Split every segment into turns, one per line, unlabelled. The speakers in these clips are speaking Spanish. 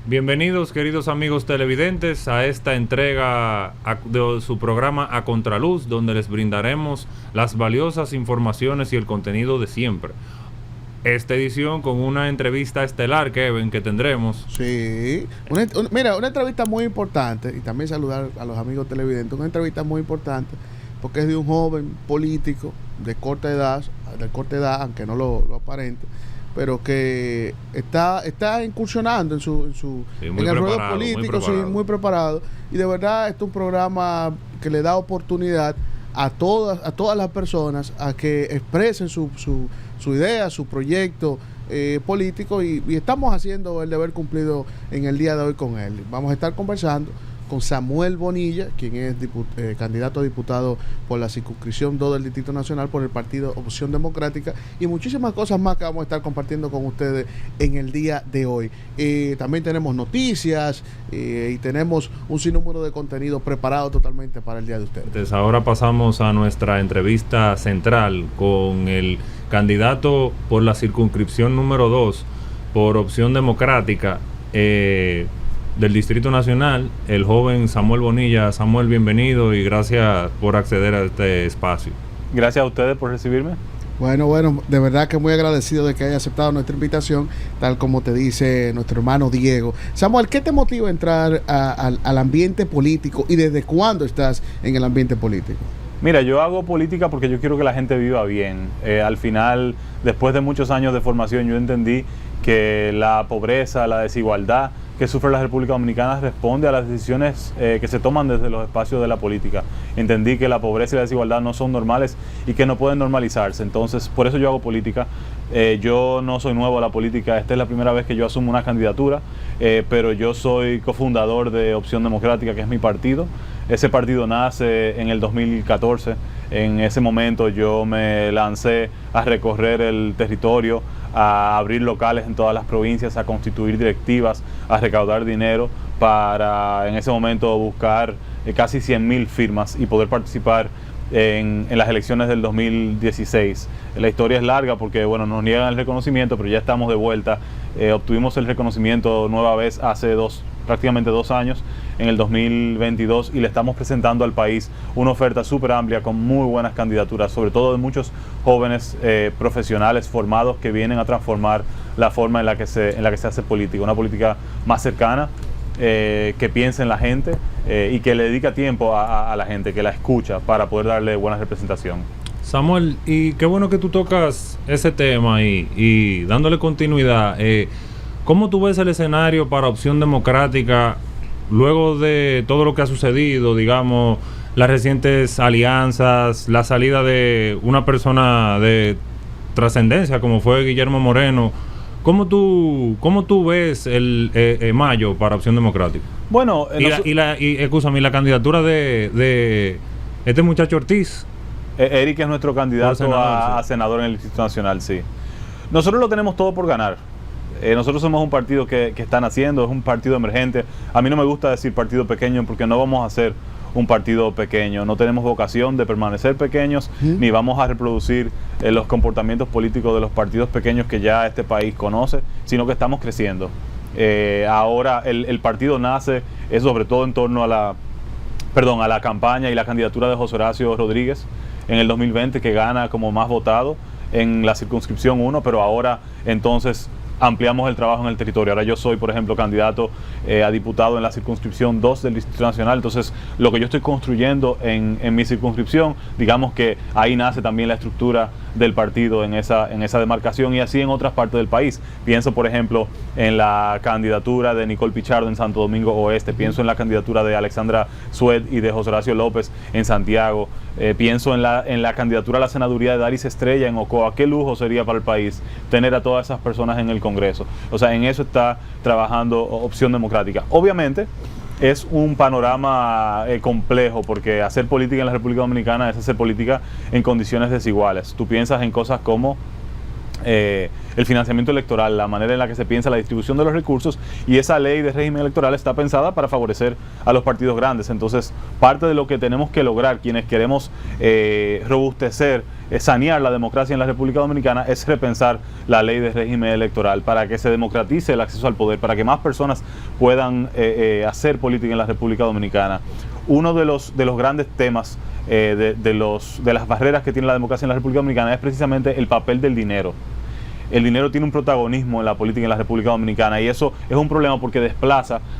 Bienvenidos, queridos amigos televidentes, a esta entrega de su programa A Contraluz, donde les brindaremos las valiosas informaciones y el contenido de siempre. Esta edición con una entrevista estelar, Kevin, que tendremos.
Sí, una entrevista muy importante, y también saludar a los amigos televidentes, una entrevista muy importante, porque es de un joven político de corta edad, aunque no lo aparente, pero que está incursionando en el ruedo político, muy preparado, y de verdad este es un programa que le da oportunidad a todas las personas a que expresen su idea, su proyecto político, y estamos haciendo el deber cumplido en el día de hoy con él. Vamos a estar conversando con Samuel Bonilla, quien es candidato a diputado por la circunscripción 2 del Distrito Nacional por el partido Opción Democrática, y muchísimas cosas más que vamos a estar compartiendo con ustedes en el día de hoy. También tenemos noticias y tenemos un sinnúmero de contenido preparado totalmente para el día de ustedes.
Entonces, ahora pasamos a nuestra entrevista central con el candidato por la circunscripción número 2 por Opción Democrática del Distrito Nacional, el joven Samuel Bonilla. Samuel, bienvenido y gracias por acceder a este espacio.
Gracias a ustedes por recibirme.
Bueno, de verdad que muy agradecido de que haya aceptado nuestra invitación, tal como te dice nuestro hermano Diego. Samuel, ¿qué te motiva a entrar al ambiente político y desde cuándo estás en el ambiente político?
Mira, yo hago política porque yo quiero que la gente viva bien. Al final, después de muchos años de formación, yo entendí que la pobreza, la desigualdad que sufre la República Dominicana responde a las decisiones que se toman desde los espacios de la política. Entendí que la pobreza y la desigualdad no son normales y que no pueden normalizarse. Entonces, por eso yo hago política. Yo no soy nuevo a la política, esta es la primera vez que yo asumo una candidatura, pero yo soy cofundador de Opción Democrática, que es mi partido. Ese partido nace en el 2014. En ese momento yo me lancé a recorrer el territorio, a abrir locales en todas las provincias, a constituir directivas, a recaudar dinero para en ese momento buscar casi 100.000 firmas y poder participar en las elecciones del 2016. La historia es larga porque bueno, nos niegan el reconocimiento, pero ya estamos de vuelta. Obtuvimos el reconocimiento nueva vez hace prácticamente 2 años, en el 2022, y le estamos presentando al país una oferta súper amplia con muy buenas candidaturas, sobre todo de muchos jóvenes profesionales formados que vienen a transformar la forma en la que se hace política, una política más cercana, que piense en la gente y que le dedica tiempo a la gente, que la escucha para poder darle buena representación.
Samuel, y qué bueno que tú tocas ese tema y dándole continuidad. ¿Cómo tú ves el escenario para Opción Democrática luego de todo lo que ha sucedido, digamos, las recientes alianzas, la salida de una persona de trascendencia como fue Guillermo Moreno? ¿Cómo tú ves el mayo para Opción Democrática?
Bueno,
la candidatura de este muchacho Ortiz.
Eric es nuestro candidato a senador en el Distrito Nacional, sí. Nosotros lo tenemos todo por ganar. Nosotros somos un partido que está naciendo, es un partido emergente. A mí no me gusta decir partido pequeño porque no vamos a ser un partido pequeño. No tenemos vocación de permanecer pequeños, ni vamos a reproducir los comportamientos políticos de los partidos pequeños que ya este país conoce, sino que estamos creciendo. Ahora el partido nace sobre todo en torno a la campaña y la candidatura de José Horacio Rodríguez en el 2020, que gana como más votado en la circunscripción 1, pero ahora entonces ampliamos el trabajo en el territorio. Ahora yo soy, por ejemplo, candidato a diputado en la circunscripción 2 del Distrito Nacional. Entonces, lo que yo estoy construyendo en mi circunscripción, digamos que ahí nace también la estructura del partido en esa demarcación, y así en otras partes del país. Pienso, por ejemplo, en la candidatura de Nicole Pichardo en Santo Domingo Oeste, pienso en la candidatura de Alexandra Sued y de José Horacio López en Santiago, pienso en la candidatura a la senaduría de Daris Estrella en Ocoa. Qué lujo sería para el país tener a todas esas personas en el Congreso. O sea, en eso está trabajando Opción Democrática. Obviamente es un panorama complejo, porque hacer política en la República Dominicana es hacer política en condiciones desiguales. Tú piensas en cosas como el financiamiento electoral, la manera en la que se piensa la distribución de los recursos, y esa ley de régimen electoral está pensada para favorecer a los partidos grandes. Entonces, parte de lo que tenemos que lograr quienes queremos robustecer sanear la democracia en la República Dominicana es repensar la ley de régimen electoral para que se democratice el acceso al poder, para que más personas puedan hacer política en la República Dominicana. Uno de los grandes temas de las barreras que tiene la democracia en la República Dominicana es precisamente el papel del dinero. El dinero tiene un protagonismo en la política en la República Dominicana y eso es un problema porque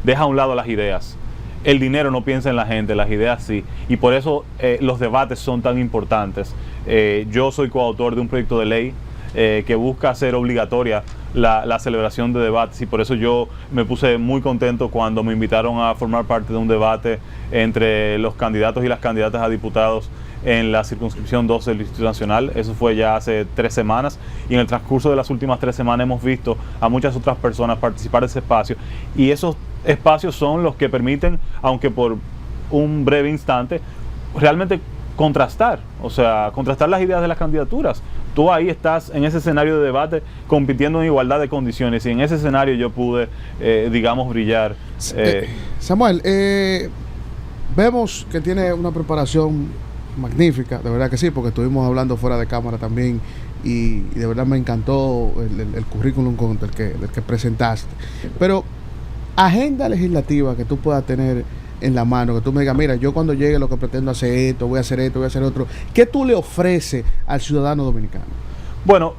deja a un lado las ideas. El dinero no piensa en la gente, las ideas sí, y por eso los debates son tan importantes. Yo soy coautor de un proyecto de ley que busca hacer obligatoria la celebración de debates y por eso yo me puse muy contento cuando me invitaron a formar parte de un debate entre los candidatos y las candidatas a diputados en la circunscripción 12 del Distrito Nacional. Eso fue ya hace 3 semanas y en el transcurso de las últimas 3 semanas hemos visto a muchas otras personas participar de ese espacio y esos espacios son los que permiten, aunque por un breve instante, realmente contrastar las ideas de las candidaturas. Tú ahí estás en ese escenario de debate compitiendo en igualdad de condiciones y en ese escenario yo pude, digamos, brillar.
Samuel, vemos que tiene una preparación magnífica, de verdad que sí, porque estuvimos hablando fuera de cámara también y de verdad me encantó el currículum del que presentaste. Pero agenda legislativa que tú puedas tener en la mano, que tú me digas, mira, yo cuando llegue lo que pretendo hacer esto, voy a hacer esto, voy a hacer otro. ¿Qué tú le ofreces al ciudadano dominicano?
Bueno,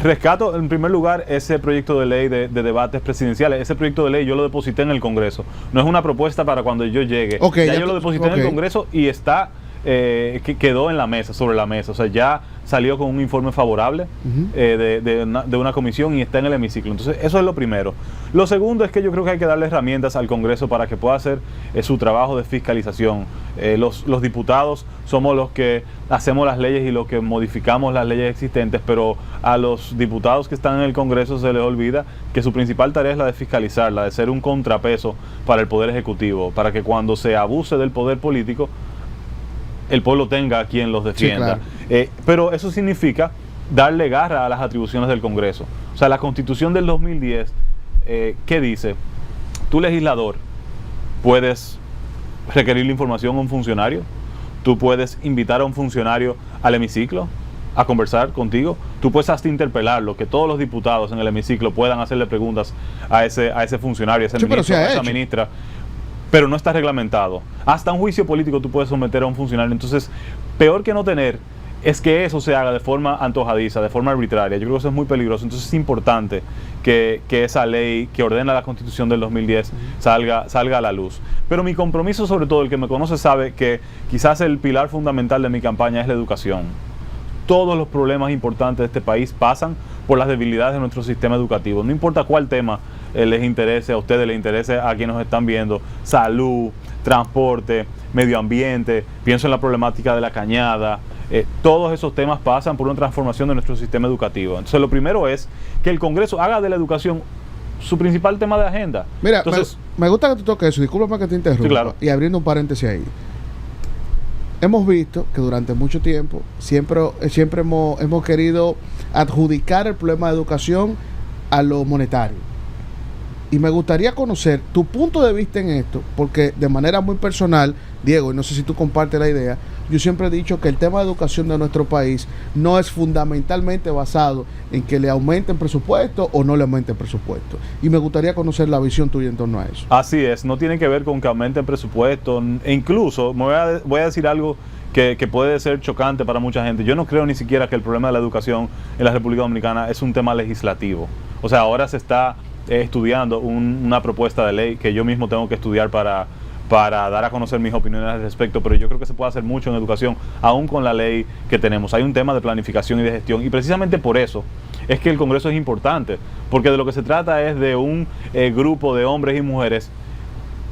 rescato en primer lugar ese proyecto de ley de debates presidenciales. Ese proyecto de ley yo lo deposité en el Congreso. No es una propuesta para cuando yo llegue.
Okay,
ya yo lo deposité en el Congreso y está... que quedó en la mesa, sobre la mesa, o sea, ya salió con un informe favorable de una comisión y está en el hemiciclo. Entonces, eso es lo primero. Lo segundo es que yo creo que hay que darle herramientas al Congreso para que pueda hacer su trabajo de fiscalización. Los diputados somos los que hacemos las leyes y los que modificamos las leyes existentes, pero a los diputados que están en el Congreso se les olvida que su principal tarea es la de fiscalizar, la de ser un contrapeso para el Poder Ejecutivo, para que cuando se abuse del poder político, el pueblo tenga a quien los defienda. Sí, claro. Pero eso significa darle garra a las atribuciones del Congreso. O sea, la Constitución del 2010, ¿qué dice? Tú, legislador, puedes requerir la información a un funcionario, tú puedes invitar a un funcionario al hemiciclo a conversar contigo, tú puedes hasta interpelarlo, que todos los diputados en el hemiciclo puedan hacerle preguntas a ese funcionario, a ese ministro, a esa ministra. Pero no está reglamentado. Hasta un juicio político tú puedes someter a un funcionario. Entonces, peor que no tener es que eso se haga de forma antojadiza, de forma arbitraria. Yo creo que eso es muy peligroso. Entonces es importante que esa ley que ordena la Constitución del 2010 salga a la luz. Pero mi compromiso, sobre todo, el que me conoce sabe que quizás el pilar fundamental de mi campaña es la educación. Todos los problemas importantes de este país pasan por las debilidades de nuestro sistema educativo. No importa cuál tema les interese a ustedes, les interese a quienes nos están viendo, salud, transporte, medio ambiente, pienso en la problemática de la cañada, todos esos temas pasan por una transformación de nuestro sistema educativo. Entonces lo primero es que el Congreso haga de la educación su principal tema de agenda.
Mira, entonces, me gusta que tú toques eso, discúlpame que te interrumpa,
sí, claro.
Y abriendo un paréntesis ahí. Hemos visto que durante mucho tiempo siempre hemos querido adjudicar el problema de educación a lo monetario. Y me gustaría conocer tu punto de vista en esto, porque de manera muy personal, Diego, y no sé si tú compartes la idea, yo siempre he dicho que el tema de educación de nuestro país no es fundamentalmente basado en que le aumenten presupuesto o no le aumenten presupuesto. Y me gustaría conocer la visión tuya en torno a eso.
Así es, no tiene que ver con que aumenten presupuesto, e incluso voy a decir algo que puede ser chocante para mucha gente. Yo no creo ni siquiera que el problema de la educación en la República Dominicana es un tema legislativo. O sea, ahora se está estudiando una propuesta de ley que yo mismo tengo que estudiar para dar a conocer mis opiniones al respecto, pero yo creo que se puede hacer mucho en educación, aún con la ley que tenemos. Hay un tema de planificación y de gestión, y precisamente por eso es que el Congreso es importante, porque de lo que se trata es de un grupo de hombres y mujeres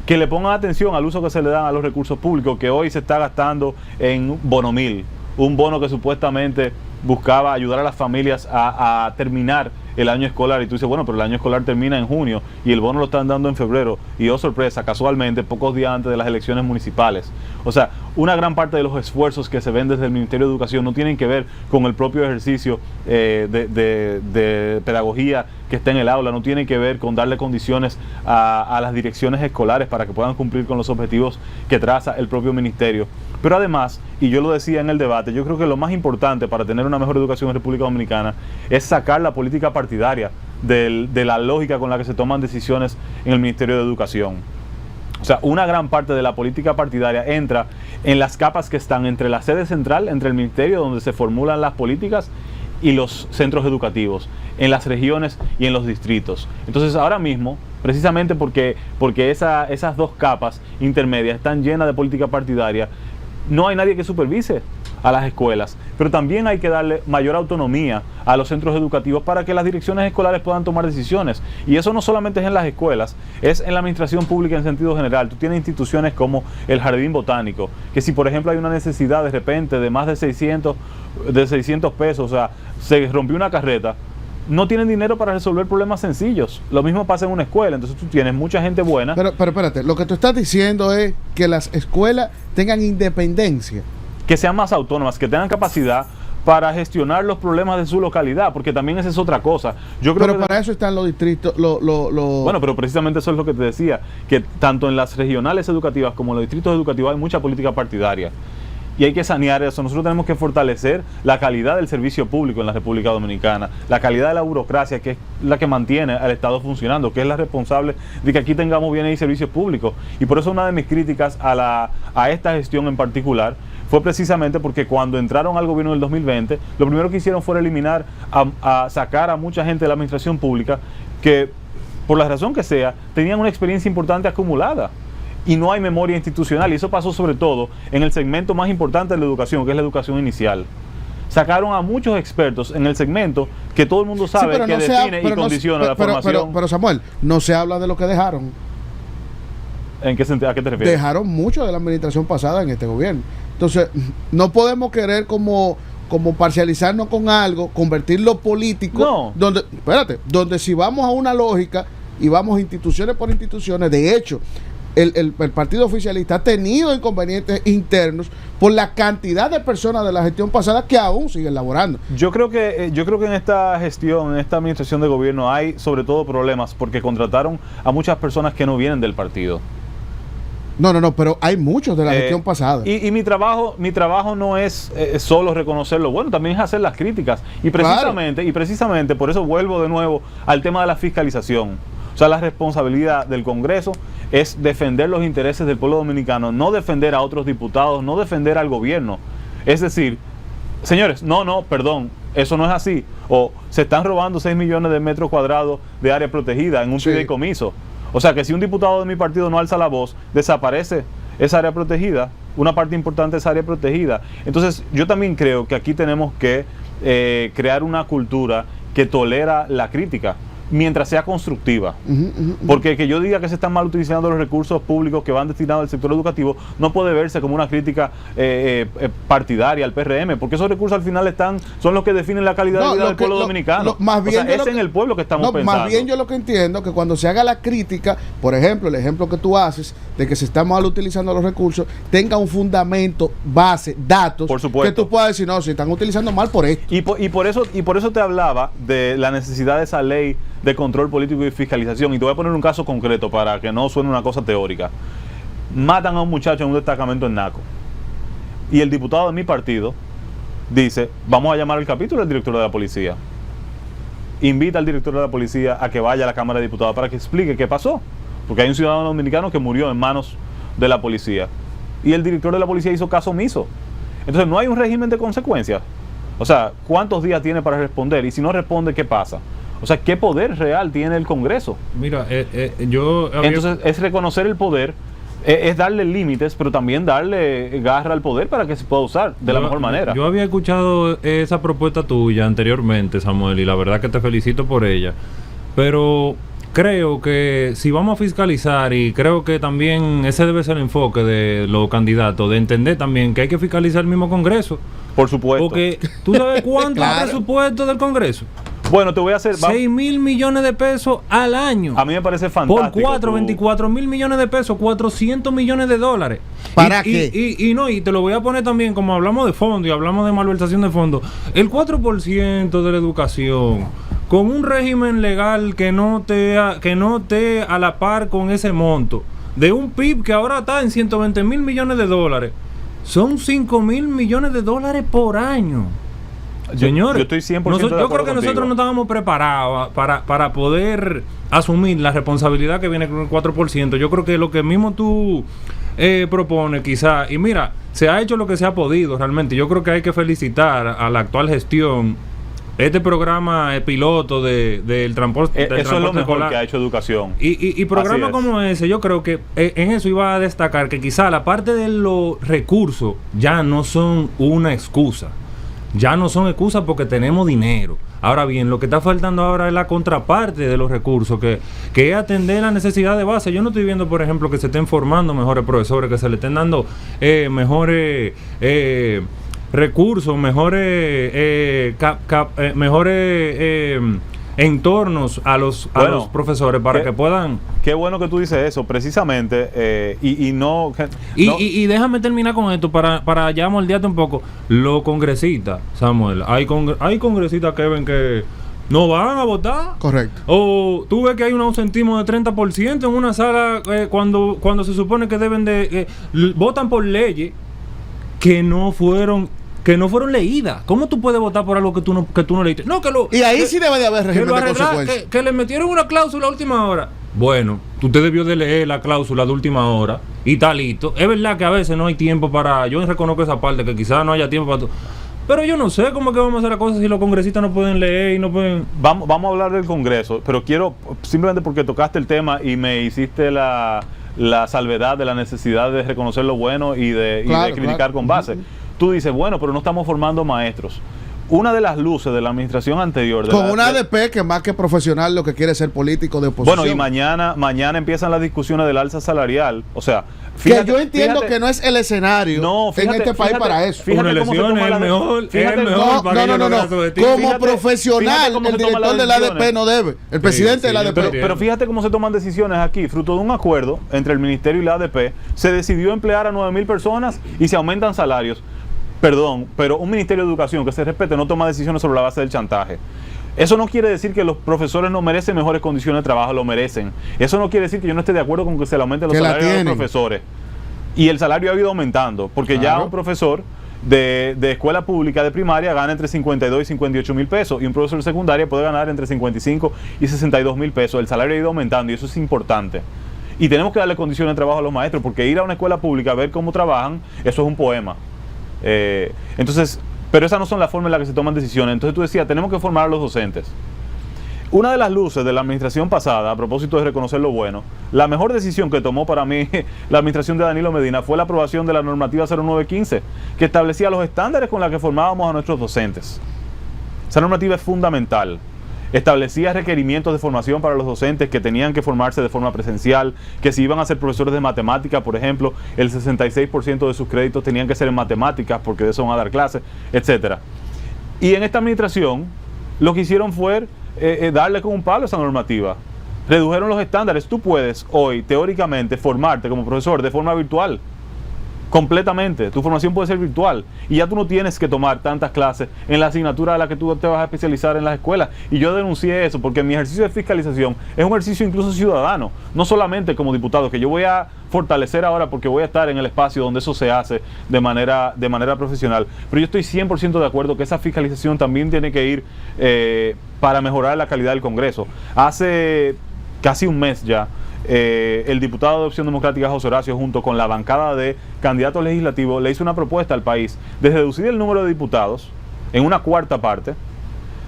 que le pongan atención al uso que se le dan a los recursos públicos, que hoy se está gastando en Bono 1000, un bono que supuestamente buscaba ayudar a las familias a terminar el año escolar, y tú dices, bueno, pero el año escolar termina en junio y el bono lo están dando en febrero, y oh sorpresa, casualmente pocos días antes de las elecciones municipales. O sea, una gran parte de los esfuerzos que se ven desde el Ministerio de Educación no tienen que ver con el propio ejercicio de pedagogía que está en el aula, no tienen que ver con darle condiciones a las direcciones escolares para que puedan cumplir con los objetivos que traza el propio ministerio. Pero además, y yo lo decía en el debate, yo creo que lo más importante para tener una mejor educación en República Dominicana es sacar la política partidaria de la lógica con la que se toman decisiones en el Ministerio de Educación. O sea, una gran parte de la política partidaria entra en las capas que están entre la sede central, entre el ministerio donde se formulan las políticas y los centros educativos, en las regiones y en los distritos. Entonces ahora mismo, precisamente porque esas dos capas intermedias están llenas de política partidaria, no hay nadie que supervise a las escuelas, pero también hay que darle mayor autonomía a los centros educativos para que las direcciones escolares puedan tomar decisiones. Y eso no solamente es en las escuelas, es en la administración pública en sentido general. Tú tienes instituciones como el Jardín Botánico, que si por ejemplo hay una necesidad de repente de más de 600 pesos, o sea, se rompió una carreta, no tienen dinero para resolver problemas sencillos. Lo mismo pasa en una escuela, entonces tú tienes mucha gente buena.
Pero espérate, lo que tú estás diciendo es que las escuelas tengan independencia.
Que sean más autónomas, que tengan capacidad para gestionar los problemas de su localidad, porque también esa es otra cosa. Yo creo
pero para eso están los distritos,
Bueno, pero precisamente eso es lo que te decía, que tanto en las regionales educativas como en los distritos educativos hay mucha política partidaria. Y hay que sanear eso. Nosotros tenemos que fortalecer la calidad del servicio público en la República Dominicana, la calidad de la burocracia, que es la que mantiene al Estado funcionando, que es la responsable de que aquí tengamos bienes y servicios públicos. Y por eso una de mis críticas a esta gestión en particular fue precisamente porque cuando entraron al gobierno del 2020, lo primero que hicieron fue eliminar, a sacar a mucha gente de la administración pública que, por la razón que sea, tenían una experiencia importante acumulada. Y no hay memoria institucional, y eso pasó sobre todo en el segmento más importante de la educación, que es la educación inicial. Sacaron a muchos expertos en el segmento que todo el mundo sabe que define y condiciona la formación.
Pero Samuel, no se habla de lo que dejaron.
¿En qué sentido? ¿A qué te refieres?
Dejaron mucho de la administración pasada en este gobierno. Entonces, no podemos querer como parcializarnos con algo, convertirlo político.
No.
Donde si vamos a una lógica y vamos instituciones por instituciones, de hecho, el partido oficialista ha tenido inconvenientes internos por la cantidad de personas de la gestión pasada que aún siguen laborando.
Yo creo que en esta gestión, en esta administración de gobierno hay sobre todo problemas porque contrataron a muchas personas que no vienen del partido.
No, pero hay muchos de la gestión pasada.
Y mi trabajo no es solo reconocer lo bueno, también es hacer las críticas. Y precisamente por eso vuelvo de nuevo al tema de la fiscalización. O sea, la responsabilidad del Congreso es defender los intereses del pueblo dominicano, no defender a otros diputados, no defender al gobierno. Es decir, señores, perdón, eso no es así. O se están robando 6 millones de metros cuadrados de área protegida en un fideicomiso. O sea, que si un diputado de mi partido no alza la voz, desaparece esa área protegida, una parte importante de esa área protegida. Entonces, yo también creo que aquí tenemos que crear una cultura que tolera la crítica, mientras sea constructiva. Porque que yo diga que se están mal utilizando los recursos públicos que van destinados al sector educativo no puede verse como una crítica partidaria al PRM, porque esos recursos al final son los que definen la calidad de vida del pueblo dominicano. Es en el pueblo que estamos pensando.
Más bien yo lo que entiendo que cuando se haga la crítica, por ejemplo, el ejemplo que tú haces de que se están mal utilizando los recursos, tenga un fundamento, base, datos,
por supuesto,
que tú puedas decir, no, se están utilizando mal por esto.
Y por eso te hablaba de la necesidad de esa ley de control político y fiscalización. Y te voy a poner un caso concreto para que no suene una cosa teórica. Matan a un muchacho en un destacamento en Naco. Y el diputado de mi partido dice, vamos a llamar al capítulo del director de la policía. Invita al director de la policía a que vaya a la Cámara de Diputados para que explique qué pasó. Porque hay un ciudadano dominicano que murió en manos de la policía. Y el director de la policía hizo caso omiso. Entonces no hay un régimen de consecuencias. O sea, ¿cuántos días tiene para responder? Y si no responde, ¿qué pasa? O sea, ¿qué poder real tiene el Congreso?
Mira,
Entonces, es reconocer el poder, es darle límites, pero también darle garra al poder para que se pueda usar de la mejor manera.
Yo había escuchado esa propuesta tuya anteriormente, Samuel, y la verdad que te felicito por ella. Pero creo que si vamos a fiscalizar, y creo que también ese debe ser el enfoque de los candidatos, de entender también que hay que fiscalizar el mismo Congreso.
Por supuesto.
Porque tú sabes cuánto es el presupuesto del Congreso.
Bueno, te voy a hacer...
6 mil millones de pesos al año.
A mí me parece fantástico.
Por 24 mil millones de pesos, 400 millones de dólares.
¿Para qué?
Y te lo voy a poner también, como hablamos de fondo y hablamos de malversación de fondos, el 4% de la educación, con un régimen legal que no esté a la par con ese monto, de un PIB que ahora está en 120 mil millones de dólares. son 5,000 millones de dólares por año. Señores,
yo estoy 100%
yo creo que nosotros no estábamos preparados para poder asumir la responsabilidad que viene con el 4%. Yo creo que lo que mismo tú propones quizá, y mira, se ha hecho lo que se ha podido realmente. Yo creo que hay que felicitar a la actual gestión. Este programa piloto del transporte
eso
transporte
es lo mejor
escolar
que ha hecho educación.
y programas como ese, yo creo que en eso iba a destacar que quizá la parte de los recursos ya no son una excusa. Ya no son excusas porque tenemos dinero. Ahora bien, lo que está faltando ahora es la contraparte de los recursos, que es atender la necesidad de base. Yo no estoy viendo, por ejemplo, que se estén formando mejores profesores, que se le estén dando mejores recursos, mejores entornos a los profesores para que puedan.
Qué bueno que tú dices eso, precisamente,
y déjame terminar con esto para ya moldearte un poco. Los congresistas, Samuel, hay congresistas que ven que no van a votar.
Correcto.
O tú ves que hay un ausentismo de 30% en una sala cuando se supone que deben de votan por leyes que no fueron leídas. ¿Cómo tú puedes votar por algo que tú no leíste? No,
y ahí sí debe de haber régimen de consecuencias.
Que le metieron una cláusula a última hora. Bueno, tú te debió de leer la cláusula de última hora y está listo. Es verdad que a veces no hay tiempo para... Yo reconozco esa parte, que quizás no haya tiempo para... Pero yo no sé cómo es que vamos a hacer las cosas si los congresistas no pueden leer y no pueden...
Vamos a hablar del Congreso, pero quiero, simplemente porque tocaste el tema y me hiciste la salvedad de la necesidad de reconocer lo bueno y de criticar con base. Tú dices, bueno, pero no estamos formando maestros. Una de las luces de la administración anterior...
Con una ADP que más que profesional lo que quiere es ser político de oposición.
Bueno, y mañana empiezan las discusiones del alza salarial. O sea...
Fíjate, que yo entiendo que no es el escenario en este país para eso.
Una elección es el mejor.
Como profesional, el director del ADP no debe. El presidente del ADP.
Pero fíjate cómo se toman decisiones aquí. Fruto de un acuerdo entre el ministerio y la ADP, se decidió emplear a 9,000 personas y se aumentan salarios. Perdón, pero un ministerio de educación que se respete no toma decisiones sobre la base del chantaje. Eso no quiere decir que los profesores no merecen mejores condiciones de trabajo, lo merecen. Eso no quiere decir que yo no esté de acuerdo con que se le aumenten los salarios a los profesores. Y el salario ha ido aumentando, porque ya un profesor de escuela pública de primaria gana entre 52 y 58 mil pesos, y un profesor de secundaria puede ganar entre 55 y 62 mil pesos. El salario ha ido aumentando y eso es importante. Y tenemos que darle condiciones de trabajo a los maestros, porque ir a una escuela pública a ver cómo trabajan, eso es un poema. Entonces, pero esas no son las formas en las que se toman decisiones. Entonces tú decías, tenemos que formar a los docentes. Una de las luces de la administración pasada, a propósito de reconocer lo bueno, la mejor decisión que tomó para mí la administración de Danilo Medina fue la aprobación de la normativa 0915, que establecía los estándares con los que formábamos a nuestros docentes. Esa normativa es fundamental. Establecía requerimientos de formación para los docentes que tenían que formarse de forma presencial, que si iban a ser profesores de matemáticas, por ejemplo, el 66% de sus créditos tenían que ser en matemáticas porque de eso van a dar clases, etc. Y en esta administración lo que hicieron fue darle con un palo a esa normativa. Redujeron los estándares. Tú puedes hoy, teóricamente, formarte como profesor de forma virtual. Completamente, tu formación puede ser virtual y ya tú no tienes que tomar tantas clases en la asignatura a la que tú te vas a especializar en las escuelas. Y yo denuncié eso porque mi ejercicio de fiscalización es un ejercicio incluso ciudadano, no solamente como diputado, que yo voy a fortalecer ahora porque voy a estar en el espacio donde eso se hace de manera profesional. Pero yo estoy 100% de acuerdo que esa fiscalización también tiene que ir para mejorar la calidad del Congreso. Hace casi un mes ya, el diputado de Opción Democrática José Horacio, junto con la bancada de candidatos legislativos, le hizo una propuesta al país de reducir el número de diputados en una cuarta parte,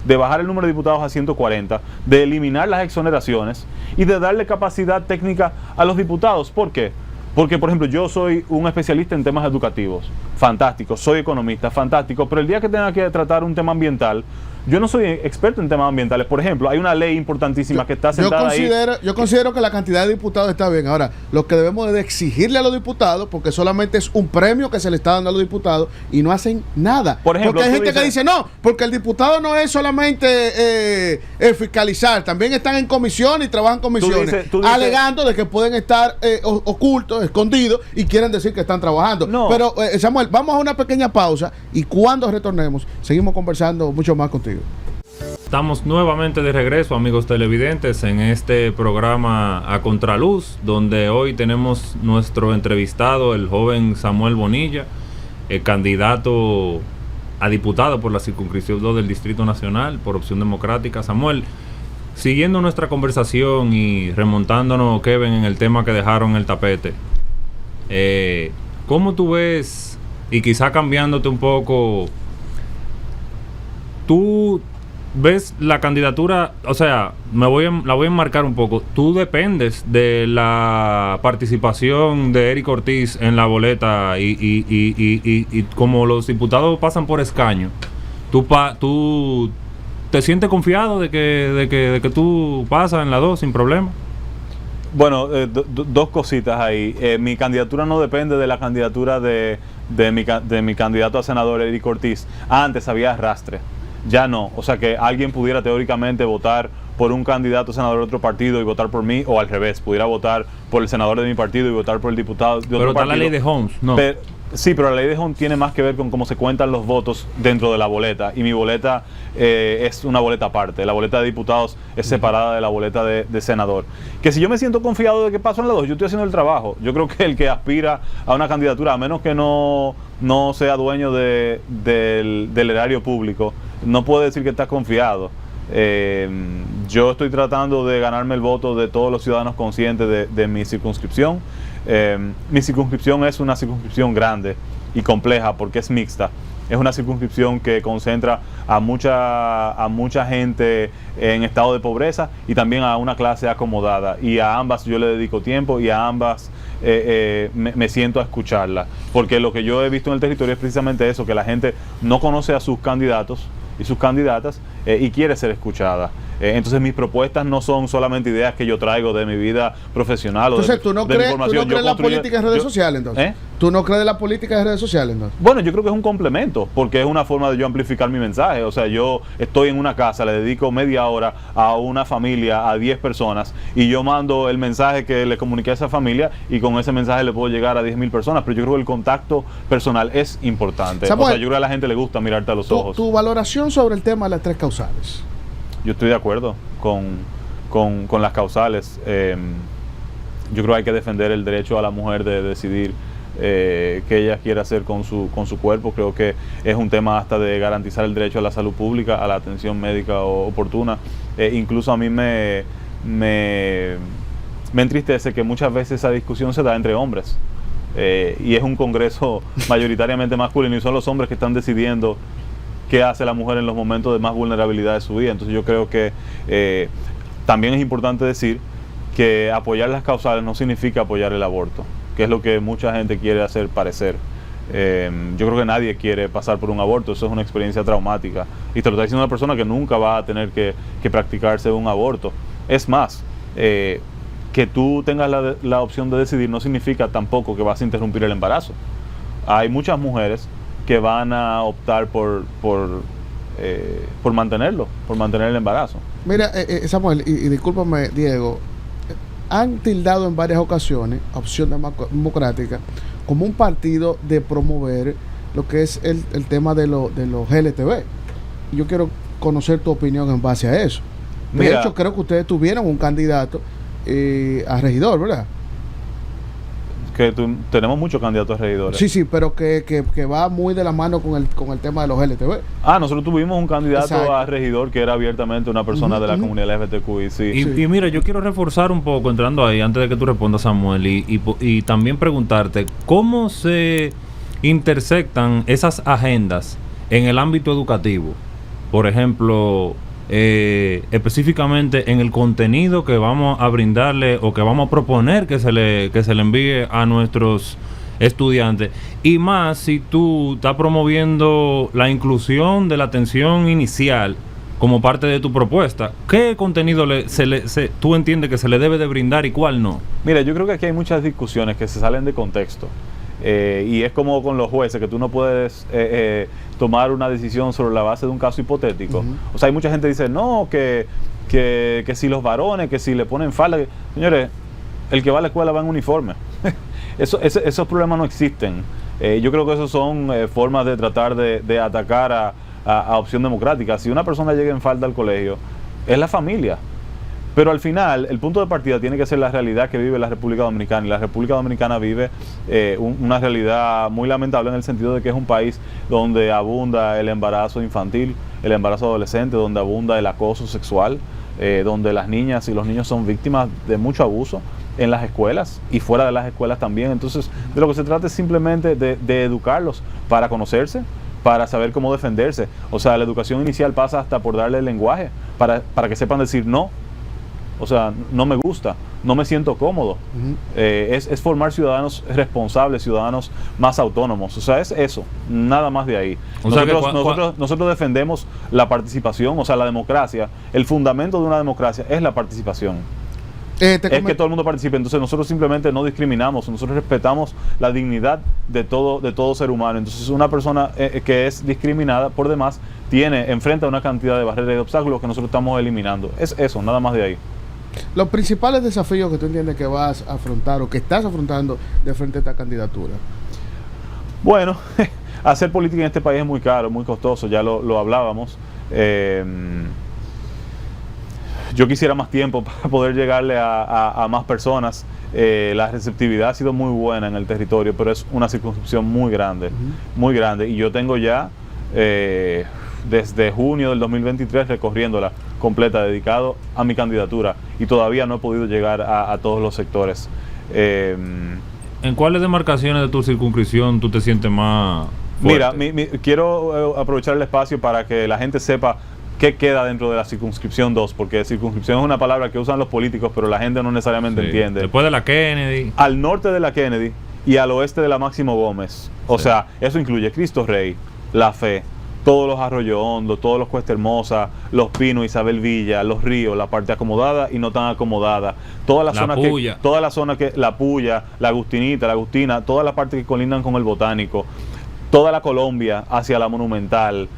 de bajar el número de diputados a 140, de eliminar las exoneraciones y de darle capacidad técnica a los diputados. ¿Por qué? Porque, por ejemplo, yo soy un especialista en temas educativos, fantástico, soy economista, fantástico, pero el día que tenga que tratar un tema ambiental, yo no soy experto en temas ambientales. Por ejemplo, hay una ley importantísima que está sentada ahí.
Yo considero que la cantidad de diputados está bien. Ahora, lo que debemos de exigirle a los diputados, porque solamente es un premio que se le está dando a los diputados y no hacen nada.
Por ejemplo,
porque hay gente que dice, no, porque el diputado no es solamente fiscalizar, también están en comisión y trabajan en comisiones, tú dices, alegando de que pueden estar ocultos, escondidos y quieren decir que están trabajando. No. Pero, Samuel, vamos a una pequeña pausa y cuando retornemos, seguimos conversando mucho más contigo.
Estamos nuevamente de regreso, amigos televidentes, en este programa A Contraluz, donde hoy tenemos nuestro entrevistado, el joven Samuel Bonilla, candidato a diputado por la circunscripción 2 del Distrito Nacional por Opción Democrática. Samuel, siguiendo nuestra conversación y remontándonos, Kevin, en el tema que dejaron en el tapete, ¿cómo tú ves, y quizá cambiándote un poco, tú ves la candidatura? O sea, la voy a enmarcar un poco. Tú dependes de la participación de Eric Ortiz en la boleta y como los diputados pasan por escaño, tú ¿te sientes confiado de que tú pasas en la 2 sin problema?
Bueno, dos cositas ahí. Mi candidatura no depende de la candidatura de mi candidato a senador, Eric Ortiz. Antes había arrastre, ya no. O sea, que alguien pudiera teóricamente votar por un candidato a senador de otro partido y votar por mí, o al revés, pudiera votar por el senador de mi partido y votar por el diputado de otro partido.
Pero está la ley de Holmes, ¿no?
Sí, pero la ley de Holmes tiene más que ver con cómo se cuentan los votos dentro de la boleta, y mi boleta es una boleta aparte. La boleta de diputados es separada de la boleta de senador. Que si yo me siento confiado de que paso en la 2, yo estoy haciendo el trabajo. Yo creo que el que aspira a una candidatura, a menos que no sea dueño del erario público, no puede decir que está confiado. Yo estoy tratando de ganarme el voto de todos los ciudadanos conscientes de mi circunscripción. Mi circunscripción es una circunscripción grande y compleja porque es mixta. Es una circunscripción que concentra a mucha gente en estado de pobreza y también a una clase acomodada, y a ambas yo le dedico tiempo y a ambas me siento a escucharla, porque lo que yo he visto en el territorio es precisamente eso, que la gente no conoce a sus candidatos y sus candidatas y quiere ser escuchada. Entonces mis propuestas no son solamente ideas que yo traigo de mi vida profesional.
Entonces, ¿tú no crees en la política en redes sociales entonces? ¿Tú no crees en la política en redes sociales entonces?
Bueno, yo creo que es un complemento, porque es una forma de yo amplificar mi mensaje. O sea, yo estoy en una casa, le dedico media hora a una familia, a 10 personas, y yo mando el mensaje que le comuniqué a esa familia, y con ese mensaje le puedo llegar a 10,000 personas. Pero yo creo que el contacto personal es importante.
Samuel,
o sea, yo creo que a la gente le gusta mirarte a los ojos.
Tu valoración sobre el tema de las 3 causales.
Yo estoy de acuerdo con las causales. Yo creo que hay que defender el derecho a la mujer de decidir qué ella quiere hacer con su cuerpo. Creo que es un tema hasta de garantizar el derecho a la salud pública, a la atención médica oportuna. Incluso a mí me entristece que muchas veces esa discusión se da entre hombres. Y es un congreso mayoritariamente masculino, y son los hombres que están decidiendo qué hace la mujer en los momentos de más vulnerabilidad de su vida. Entonces yo creo que también es importante decir que apoyar las causales no significa apoyar el aborto, que es lo que mucha gente quiere hacer parecer. Yo creo que nadie quiere pasar por un aborto, eso es una experiencia traumática, y te lo está diciendo una persona que nunca va a tener que practicarse un aborto. Es más, que tú tengas la opción de decidir no significa tampoco que vas a interrumpir el embarazo. Hay muchas mujeres que van a optar por mantenerlo, por mantener el embarazo.
Mira, Samuel, y discúlpame, Diego, han tildado en varias ocasiones a Opción Democrática como un partido de promover lo que es el tema de los LGTB. Yo quiero conocer tu opinión en base a eso. De hecho, creo que ustedes tuvieron un candidato a regidor, ¿verdad?
Que tenemos muchos candidatos a regidores.
Sí, pero que va muy de la mano con el tema de los LGTB.
Nosotros tuvimos un candidato a regidor que era abiertamente una persona de la comunidad LGBTQI, sí.
Y mira, yo quiero reforzar un poco, entrando ahí, antes de que tú respondas, Samuel, y también preguntarte, ¿cómo se intersectan esas agendas en el ámbito educativo? Por ejemplo, específicamente en el contenido que vamos a brindarle o que vamos a proponer que se le envíe a nuestros estudiantes, y más si tú estás promoviendo la inclusión de la atención inicial como parte de tu propuesta. ¿Qué contenido tú entiendes que se le debe de brindar y cuál no?
Mira, yo creo que aquí hay muchas discusiones que se salen de contexto. Y es como con los jueces, que tú no puedes tomar una decisión sobre la base de un caso hipotético. O sea, hay mucha gente que dice, no, que si los varones, que si le ponen falda. Señores, el que va a la escuela va en uniforme. Esos problemas no existen. Yo creo que esos son formas de tratar de atacar a Opción Democrática. Si una persona llega en falda al colegio, es la familia. Pero al final, el punto de partida tiene que ser la realidad que vive la República Dominicana. Y la República Dominicana vive una realidad muy lamentable en el sentido de que es un país donde abunda el embarazo infantil, el embarazo adolescente, donde abunda el acoso sexual, donde las niñas y los niños son víctimas de mucho abuso en las escuelas y fuera de las escuelas también. Entonces, de lo que se trata es simplemente de educarlos para conocerse, para saber cómo defenderse. O sea, la educación inicial pasa hasta por darle el lenguaje, para que sepan decir no. O sea, no me gusta, no me siento cómodo. Es formar ciudadanos responsables, ciudadanos más autónomos. O sea, es eso, nada más de ahí. Nosotros defendemos la participación, o sea, la democracia. El fundamento de una democracia es la participación. Es que todo el mundo participe. Entonces nosotros simplemente no discriminamos, nosotros respetamos la dignidad de todo ser humano. Entonces una persona que es discriminada por demás enfrenta una cantidad de barreras y de obstáculos que nosotros estamos eliminando. Es eso, nada más de ahí.
Los principales desafíos que tú entiendes que vas a afrontar o que estás afrontando de frente a esta candidatura.
Bueno, hacer política en este país es muy caro, muy costoso, ya lo hablábamos. Yo quisiera más tiempo para poder llegarle a más personas. La receptividad ha sido muy buena en el territorio, pero es una circunscripción muy grande, muy grande. Y yo tengo ya desde junio del 2023 recorriéndola completa, dedicado a mi candidatura, y todavía no he podido llegar a todos los sectores.
¿En cuáles demarcaciones de tu circunscripción tú te sientes más fuerte?
Mira, quiero aprovechar el espacio para que la gente sepa qué queda dentro de la circunscripción 2, porque circunscripción es una palabra que usan los políticos, pero la gente no necesariamente entiende.
Después de la Kennedy.
Al norte de la Kennedy y al oeste de la Máximo Gómez. O sea, eso incluye Cristo Rey, La Fe, todos los Arroyo Hondo, todos los Cuesta Hermosa, Los Pinos, Isabel Villa, Los Ríos, la parte acomodada y no tan acomodada, toda la zona que La Puya, la Agustinita, la Agustina, toda la parte que colindan con el Botánico, toda la Colombia hacia la Monumental,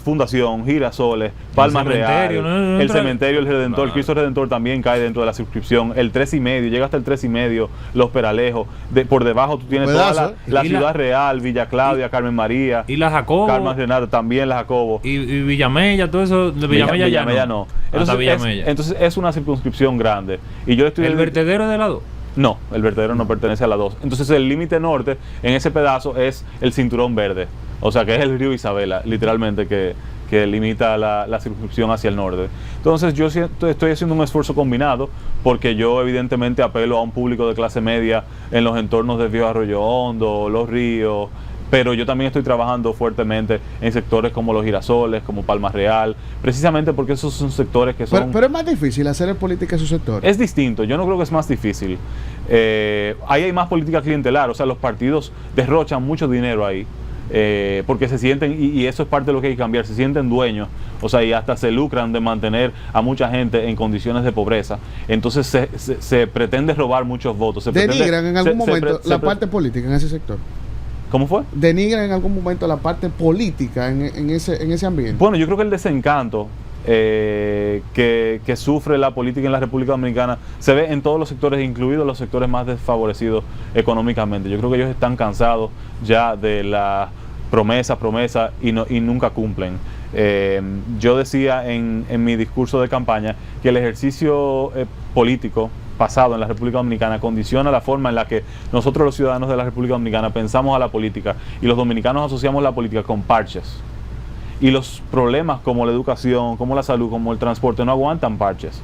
Fundación, Girasoles, Palma Real, el cementerio, el Redentor, Cristo Redentor también cae dentro de la circunscripción, el 3,5, llega hasta el 3,5, Los Peralejos, por debajo tú tienes toda la Ciudad Real, Villa Claudia, Carmen María,
y la Jacobo,
Carmen Renata, también la Jacobo,
y Villamella, todo eso de Villamella ya no.
Entonces es una circunscripción grande. Y yo estoy
¿El vertedero de la 2?
No, el vertedero no pertenece a la 2. Entonces el límite norte en ese pedazo es el cinturón verde. O sea, que es el río Isabela, literalmente, que limita la circunscripción hacia el norte. Entonces yo estoy haciendo un esfuerzo combinado, porque yo evidentemente apelo a un público de clase media en los entornos de Viejo Arroyo Hondo, Los Ríos, pero yo también estoy trabajando fuertemente en sectores como Los Girasoles, como Palma Real, precisamente porque esos son sectores que son...
Pero es más difícil hacer política en esos sectores.
Es distinto, yo no creo que es más difícil. Ahí hay más política clientelar, o sea, los partidos derrochan mucho dinero ahí. Porque se sienten, y eso es parte de lo que hay que cambiar, se sienten dueños, o sea, y hasta se lucran de mantener a mucha gente en condiciones de pobreza. Entonces se pretende robar muchos votos.
¿Denigran en algún momento la parte política en ese sector?
¿Cómo fue?
¿Denigran en algún momento la parte política en ese ambiente?
Bueno, yo creo que el desencanto que sufre la política en la República Dominicana se ve en todos los sectores, incluidos los sectores más desfavorecidos económicamente. Yo creo que ellos están cansados ya de la promesa y nunca cumplen. Yo decía en mi discurso de campaña que el ejercicio político pasado en la República Dominicana condiciona la forma en la que nosotros los ciudadanos de la República Dominicana pensamos a la política, y los dominicanos asociamos la política con parches. Y los problemas como la educación, como la salud, como el transporte no aguantan parches.